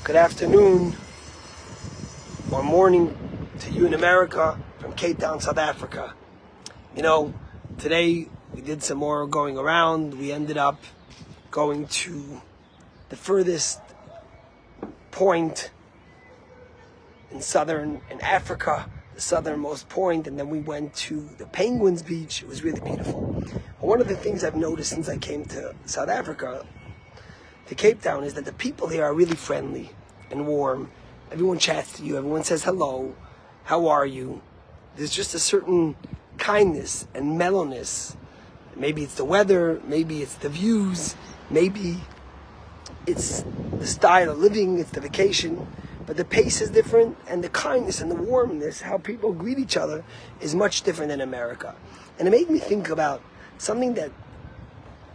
Good afternoon or morning to you in America from Cape Town, South Africa. You know, today we did some more going around. We ended up going to the furthest point in Africa, the southernmost point, and then we went to the Penguins Beach. It was really beautiful. But one of the things I've noticed since I came to South Africa, to Cape Town, is that the people here are really friendly and warm. Everyone chats to you. Everyone says hello. How are you? There's just a certain kindness and mellowness. Maybe it's the weather. Maybe it's the views. Maybe it's the style of living. It's the vacation. But the pace is different, and the kindness and the warmness, how people greet each other, is much different than America. And it made me think about something that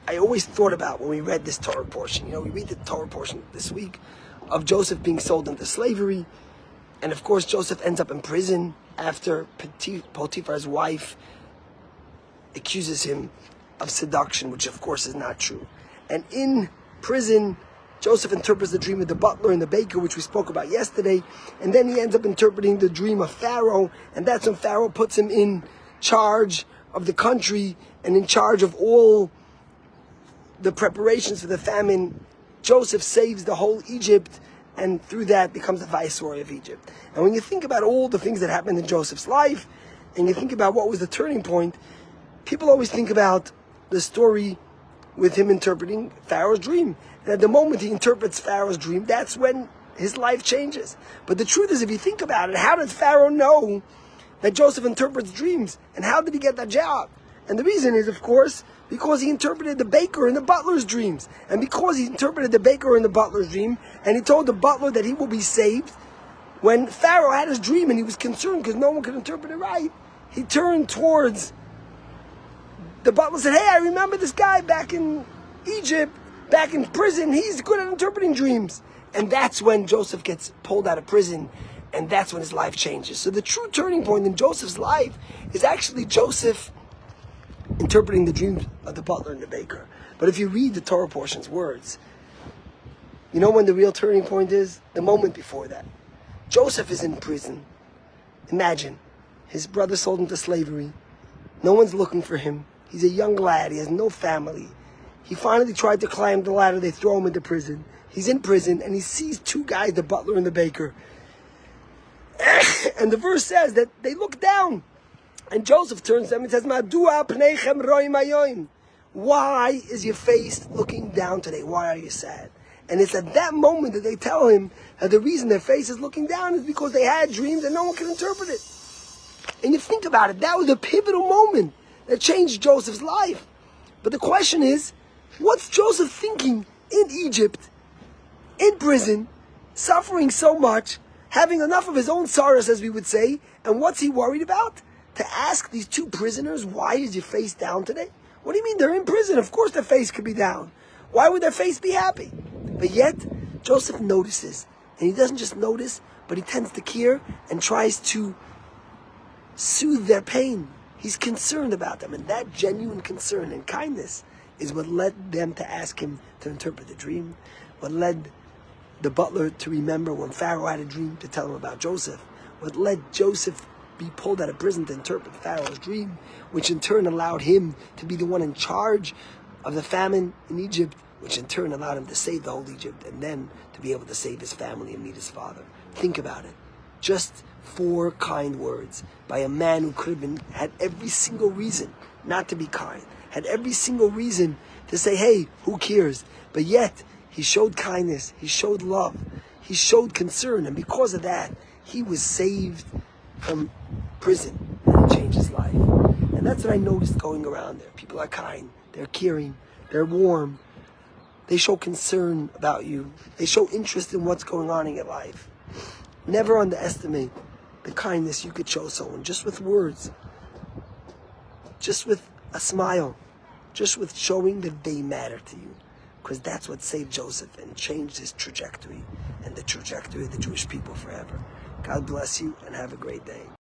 I always thought about when we read this Torah portion. You know, we read the Torah portion this week of Joseph being sold into slavery. And of course, Joseph ends up in prison after Potiphar's wife accuses him of seduction, which of course is not true. And in prison, Joseph interprets the dream of the butler and the baker, which we spoke about yesterday. And then he ends up interpreting the dream of Pharaoh. And that's when Pharaoh puts him in charge of the country and in charge of all the preparations for the famine. Joseph saves the whole Egypt, and through that becomes the viceroy of Egypt. And when you think about all the things that happened in Joseph's life, and you think about what was the turning point, people always think about the story with him interpreting Pharaoh's dream. And at the moment he interprets Pharaoh's dream, that's when his life changes. But the truth is, if you think about it, how did Pharaoh know that Joseph interprets dreams? And how did he get that job? And the reason is, of course, because he interpreted the baker and the butler's dreams. And because he interpreted the baker and the butler's dream, and he told the butler that he will be saved, when Pharaoh had his dream and he was concerned because no one could interpret it right, he turned towards the butler and said, "Hey, I remember this guy back in Egypt, back in prison. He's good at interpreting dreams." And that's when Joseph gets pulled out of prison, and that's when his life changes. So the true turning point in Joseph's life is actually Joseph interpreting the dreams of the butler and the baker. But if you read the Torah portion's words, you know when the real turning point is? The moment before that. Joseph is in prison. Imagine, his brother sold him to slavery. No one's looking for him. He's a young lad. He has no family. He finally tried to climb the ladder. They throw him into prison. He's in prison, and he sees two guys, the butler and the baker. And the verse says that they look down. And Joseph turns to them and says, "Madua pneichem roim hayoim." Why is your face looking down today? Why are you sad? And it's at that moment that they tell him that the reason their face is looking down is because they had dreams and no one can interpret it. And you think about it, that was a pivotal moment that changed Joseph's life. But the question is, what's Joseph thinking in Egypt, in prison, suffering so much, having enough of his own sorrows, as we would say, and what's he worried about? To ask these two prisoners, "Why is your face down today?" What do you mean? They're in prison. Of course their face could be down. Why would their face be happy? But yet, Joseph notices. And he doesn't just notice, but he tends to care and tries to soothe their pain. He's concerned about them. And that genuine concern and kindness is what led them to ask him to interpret the dream. What led the butler to remember when Pharaoh had a dream to tell him about Joseph. What led Joseph be pulled out of prison to interpret Pharaoh's dream, which in turn allowed him to be the one in charge of the famine in Egypt, which in turn allowed him to save the whole Egypt, and then to be able to save his family and meet his father. Think about it. Just 4 kind words by a man who could have had every single reason not to be kind, had every single reason to say, "Hey, who cares?" But yet, he showed kindness, he showed love, he showed concern, and because of that, he was saved from prison, and it changed his life. And that's what I noticed going around there. People are kind, they're caring, they're warm, they show concern about you, they show interest in what's going on in your life. Never underestimate the kindness you could show someone, just with words, just with a smile, just with showing that they matter to you. Because that's what saved Joseph and changed his trajectory and the trajectory of the Jewish people forever. God bless you and have a great day.